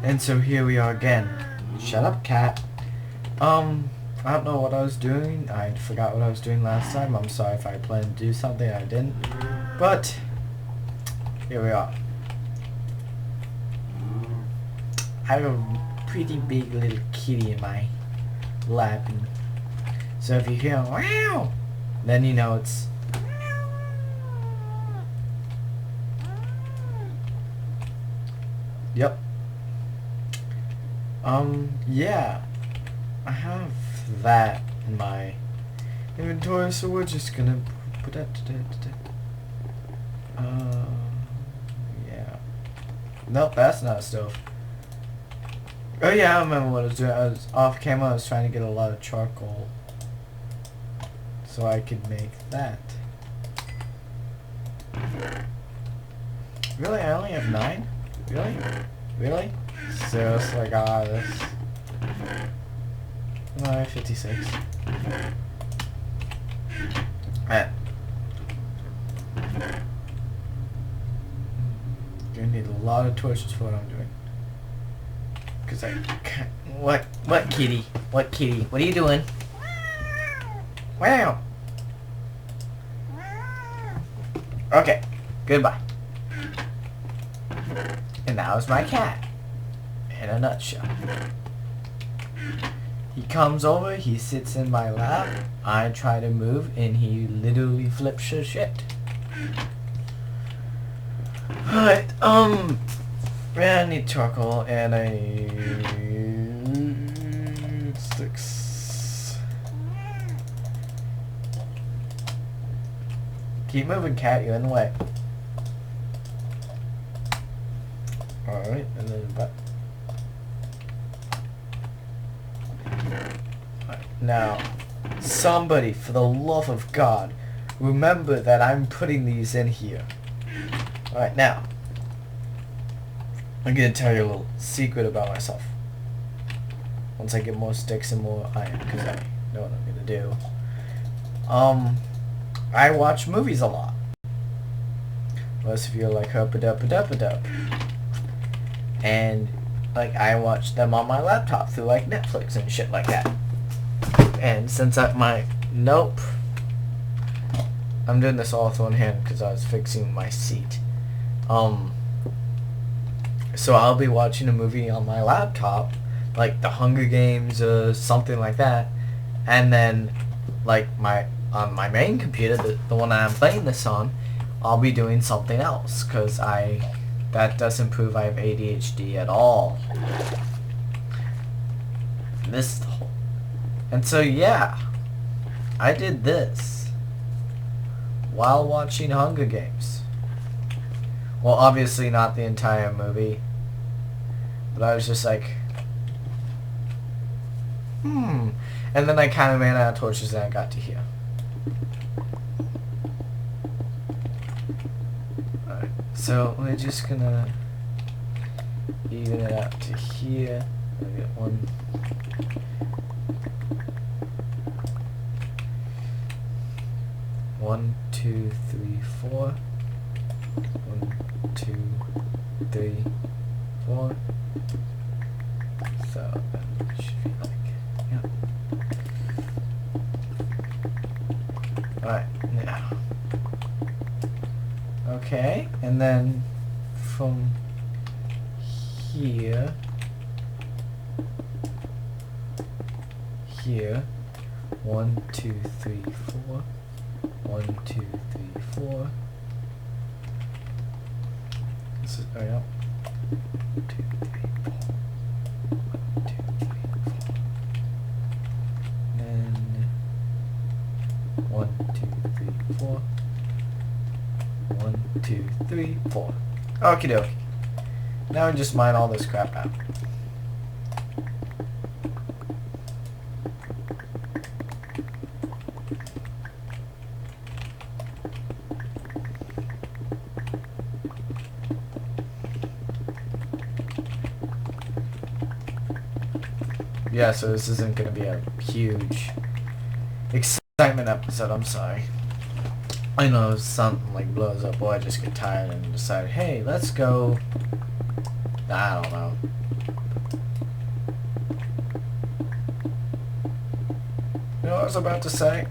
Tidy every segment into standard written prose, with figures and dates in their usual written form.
And so here we are again. Shut up, cat. I don't know what I was doing. I forgot what I was doing last time. I'm sorry if I planned to do something I didn't. But here we are. I have a pretty big little kitty in my lap. And so if you hear wow, then you know it's yep. Yeah, I have that in my inventory, so we're just gonna put that yeah. Nope, that's not a stove. Oh yeah, I remember what I was doing. I was off camera, I was trying to get a lot of charcoal so I could make that. Really? I only have 9? Really? Really? Seriously, I got this. No, 56. Alright. Gonna need a lot of torches for what I'm doing. Cause I can't. What kitty? What kitty? What are you doing? Wow. Okay. Goodbye. And that was my cat. In a nutshell. He comes over, he sits in my lap, I try to move, and he literally flips his shit. Alright, I need charcoal, and sticks. Keep moving, cat, you're in the way. Alright, and then back. Now, somebody, for the love of God, remember that I'm putting these in here. Alright, now, I'm going to tell you a little secret about myself. Once I get more sticks and more iron, because I know what I'm going to do. I watch movies a lot. Most of you are like, herpa-dupa-dupa-dup. And, like, I watch them on my laptop through, like, Netflix and shit like that. And since nope. I'm doing this all with one hand because I was fixing my seat. So I'll be watching a movie on my laptop, like The Hunger Games or something like that, and then, like, on my main computer, the one I'm playing this on, I'll be doing something else because that doesn't prove I have ADHD at all. And so yeah, I did this while watching Hunger Games. Well, obviously not the entire movie, but I was just like, And then I kind of ran out of torches and I got to here. Alright, so we're just gonna even it out to here. I'll get one. 1, 2, 3, 4. 1, 2, 3, 4. So that should be like, yeah. Alright, now. Okay, and then from here, 1, 2, 3, 4. 1, 2, 3, 4. This is, oh yeah. 1, 2, 3, 4. 1, 2, 3, 4. And 1, 2, 3, 4. 1, 2, 3, 4. Okie dokie. Now we just mine all this crap out. Yeah, so this isn't going to be a huge excitement episode, I'm sorry. I know something like blows up or I just get tired and decide, hey, let's go I don't know. You know what I was about to say?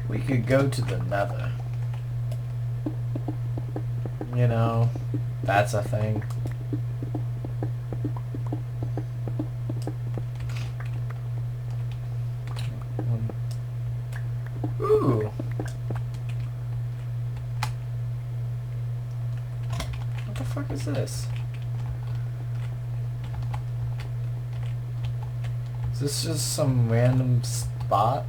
We could go to the Nether. You know, that's a thing. Ooh. What the fuck is this? Is this just some random spot?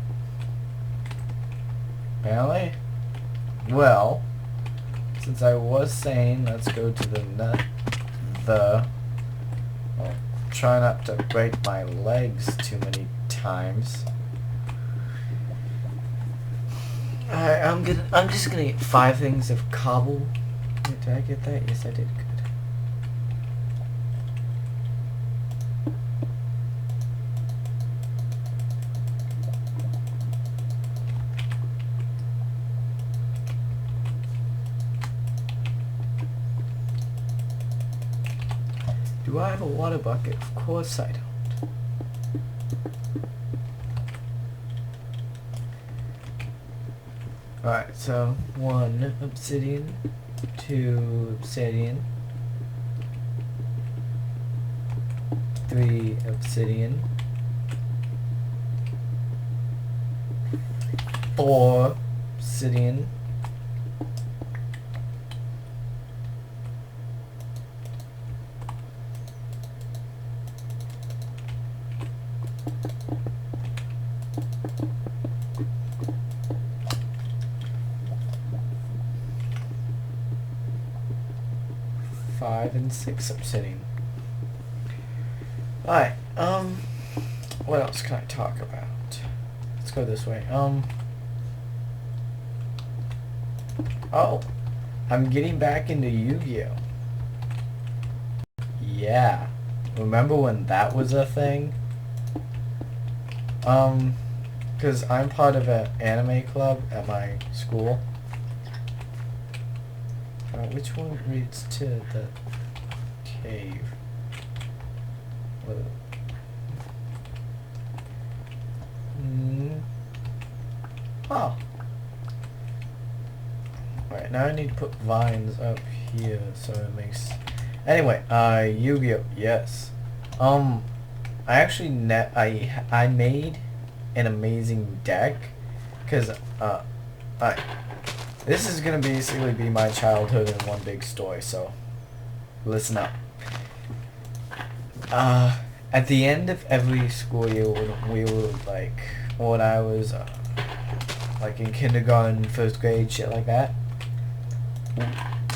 Really? Well, since I was saying let's go to the I'll try not to break my legs too many times. Alright, I'm just gonna get 5 things of cobble. Wait, did I get that? Yes, I did. Good. Do I have a water bucket? Of course I don't. Alright, so 1 obsidian, 2 obsidian, 3 obsidian, 4 obsidian, 5 and 6 obsidian. Alright, what else can I talk about? Let's go this way. Oh, I'm getting back into Yu-Gi-Oh! Yeah. Remember when that was a thing? Because I'm part of an anime club at my school. Which one leads to the cave? Oh. Alright, now I need to put vines up here so it makes... Anyway, Yu-Gi-Oh! Yes. I actually I made an amazing deck because this is gonna basically be my childhood in one big story, so listen up. At the end of every school year, we would like, when I was like in kindergarten, 1st grade, shit like that,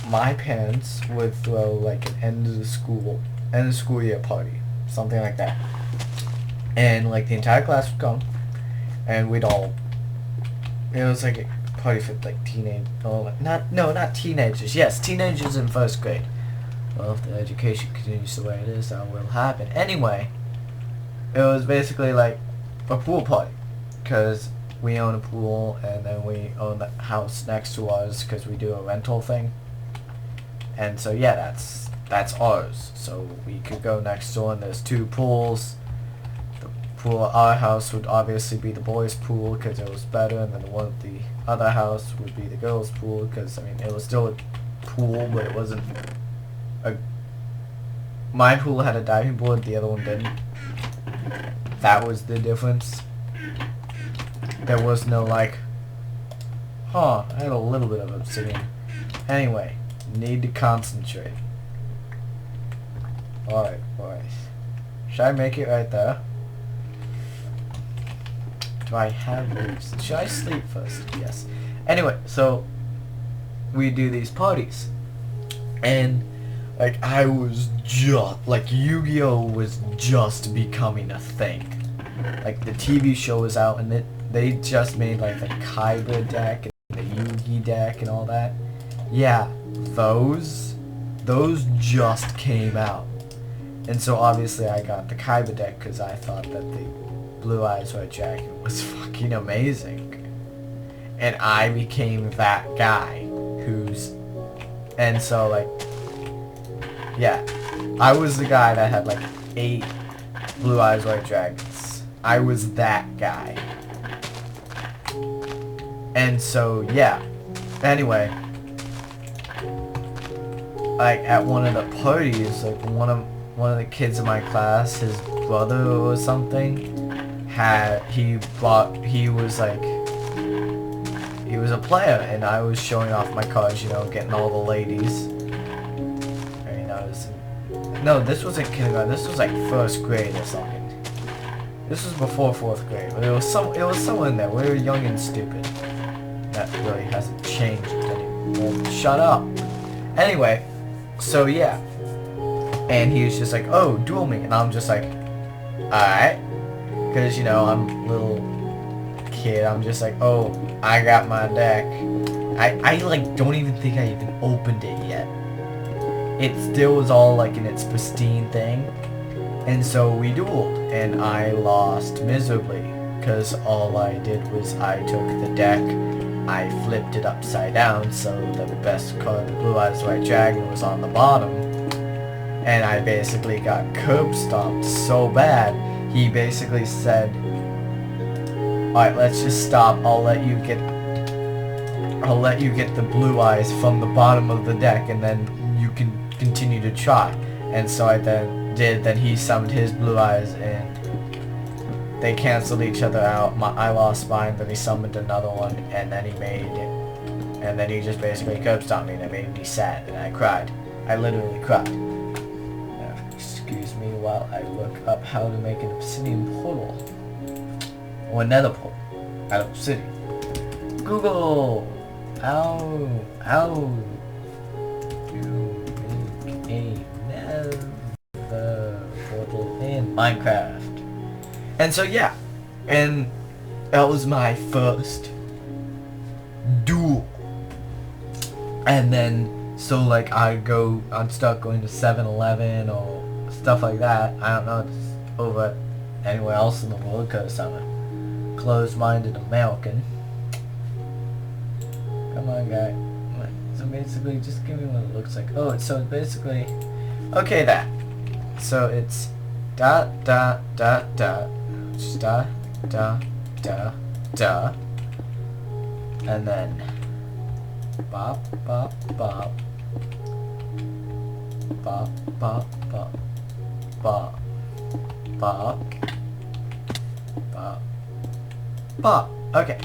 my parents would throw like an end of school year party, something like that, and like the entire class would come, and we'd all, it was like a party for like not teenagers. Yes, teenagers in 1st grade. Well, if the education continues the way it is, that will happen. Anyway, it was basically like a pool party, because we own a pool, and then we own the house next to us, because we do a rental thing. And so yeah, that's ours. So we could go next door, and there's 2 pools. The pool at our house would obviously be the boys' pool, because it was better, and then the one at the other house would be the girls' pool, because I mean it was still a pool, but it wasn't my pool had a diving board, the other one didn't. That was the difference. There was no like, I had a little bit of obsidian. Anyway, need to concentrate. Alright, boys. Should I make it right there? Do I have leaves? Should I sleep first? Yes. Anyway, so we do these parties. And like I was just like Yu-Gi-Oh! Was just becoming a thing. Like the TV show was out, and they just made like the Kaiba deck and the Yugi deck and all that. Yeah, those just came out. And so obviously I got the Kaiba deck because I thought that the Blue Eyes White Dragon was fucking amazing. And I became that guy and so like, Yeah. I was the guy that had like 8 Blue Eyes White Dragons. I was that guy. And so, yeah. Anyway. Like, at one of the parties, like, one of the kids in my class, his brother or something, he was a player, and I was showing off my cards, you know, getting all the ladies. I mean, no, this wasn't kindergarten, this was like 1st grade or something. This was before 4th grade, but it was someone there. We were young and stupid. That really hasn't changed anymore. Shut up. Anyway, so yeah. And he was just like, oh, duel me. And I'm just like, alright. Because, you know, I'm a little kid. I'm just like, oh, I got my deck. I like, don't even think I even opened it yet. It still was all, like, in its pristine thing. And so we dueled. And I lost miserably. Because all I did was I took the deck, I flipped it upside down, so the best card, the Blue Eyes White Dragon, was on the bottom. And I basically got curb stomped so bad, he basically said, alright, let's just stop, I'll let you get the blue eyes from the bottom of the deck, and then you can continue to try. And so I then he summoned his blue eyes, and they canceled each other out. I lost mine, then he summoned another one, and then he just basically curb stomped me, and it made me sad, and I cried. I literally cried. Excuse me while I look up how to make an obsidian portal. Or a nether portal. Out of obsidian. Google! How to make a nether portal in Minecraft. And so yeah. And that was my first duel. And then, so like I'd start going to 7-Eleven or stuff like that. I don't know if it's over anywhere else in the world because I'm a closed-minded American. Come on, guy. So basically, just give me what it looks like. Oh, so it's basically... Okay, that. So it's dot, dot, dot, dot. Just dot, dot, dot, dot. And then... Bop, bop, bop. Bop, bop, bop. Bop. Bop. Bop. Bop. Okay.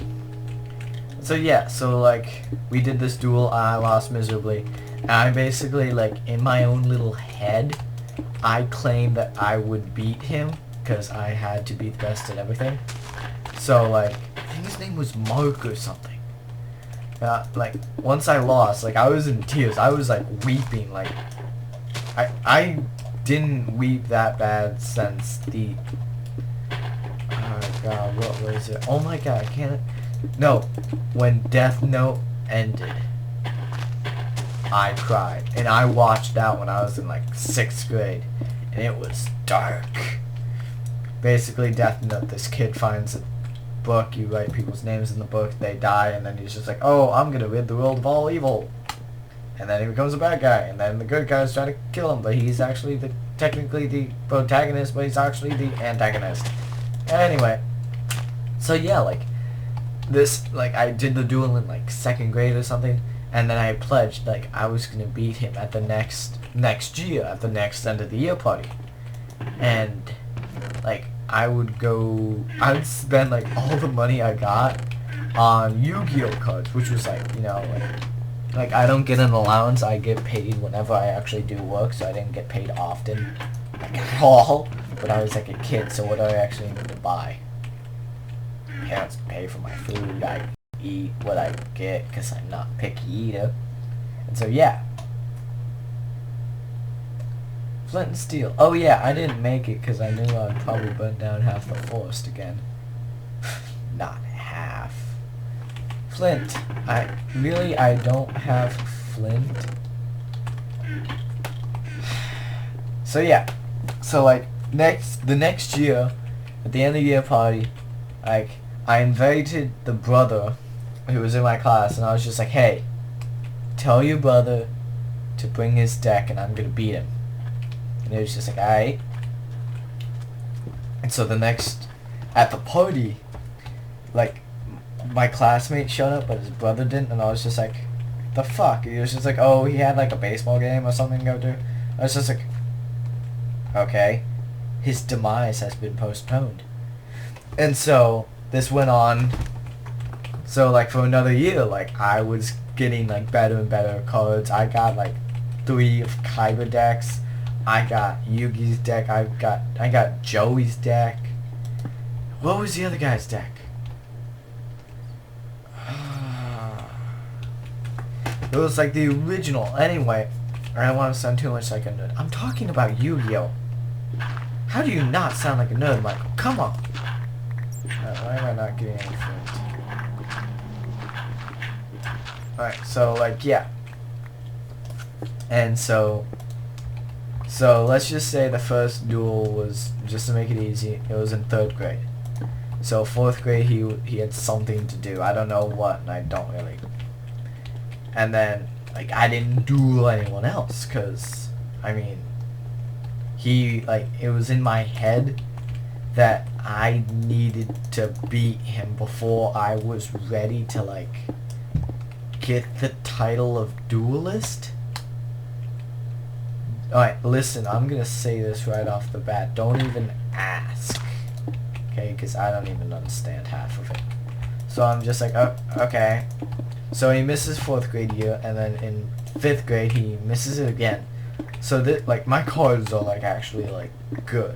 So yeah, so like, we did this duel, I lost miserably. And I basically, like, in my own little head, I claimed that I would beat him, because I had to be the best at everything. So like, I think his name was Mark or something. Like, once I lost, like, I was in tears. I was, like, weeping, like, I didn't weep that bad since the, oh god, what was it? Oh my god, I can't, no, when Death Note ended, I cried, and I watched that when I was in, like, 6th grade, and it was dark. Basically, Death Note, this kid finds a book, you write people's names in the book, they die, and then he's just like, oh, I'm gonna rid the world of all evil. And then he becomes a bad guy, and then the good guys try to kill him, but he's actually technically the protagonist, but he's actually the antagonist. Anyway, so yeah, like, this, like, I did the duel in, like, 2nd grade or something, and then I pledged, like, I was gonna beat him at the next year, at the next end of the year party. And, like, I would spend, like, all the money I got on Yu-Gi-Oh cards, which was, like, you know, like, I don't get an allowance, I get paid whenever I actually do work, so I didn't get paid often, like, at all, but I was, like, a kid, so what do I actually need to buy? Parents pay for my food, I eat what I get, because I'm not a picky eater, and so, yeah. Flint and Steel. Oh yeah, I didn't make it because I knew I'd probably burn down half the forest again. Not half. Flint. I don't have flint. So yeah. So like the next year, at the end of the year party, like I invited the brother who was in my class, and I was just like, hey, tell your brother to bring his deck and I'm gonna beat him. And it was just like, alright. And so the next, at the party, like, my classmate showed up, but his brother didn't, and I was just like, the fuck? He was just like, oh, he had like a baseball game or something to go to. I was just like, okay. His demise has been postponed. And so, this went on, so like for another year, like I was getting like better and better cards. I got like 3 of Kyber decks. I got Yugi's deck. I got Joey's deck. What was the other guy's deck? It was like the original. Anyway, I don't want to sound too much like a nerd. I'm talking about Yu-Gi-Oh! How do you not sound like a nerd, Michael? Come on. Why am I not getting any friends? Alright, so like, yeah. And so let's just say the first duel was, just to make it easy, it was in 3rd grade. So 4th grade he had something to do. I don't know what, and I don't really. And then, like, I didn't duel anyone else, because, I mean, it was in my head that I needed to beat him before I was ready to, like, get the title of duelist. Alright, listen, I'm gonna say this right off the bat. Don't even ask. Okay, because I don't even understand half of it. So I'm just like, oh, okay. So he misses 4th grade year, and then in 5th grade he misses it again. So that, like, my cards are like actually like good.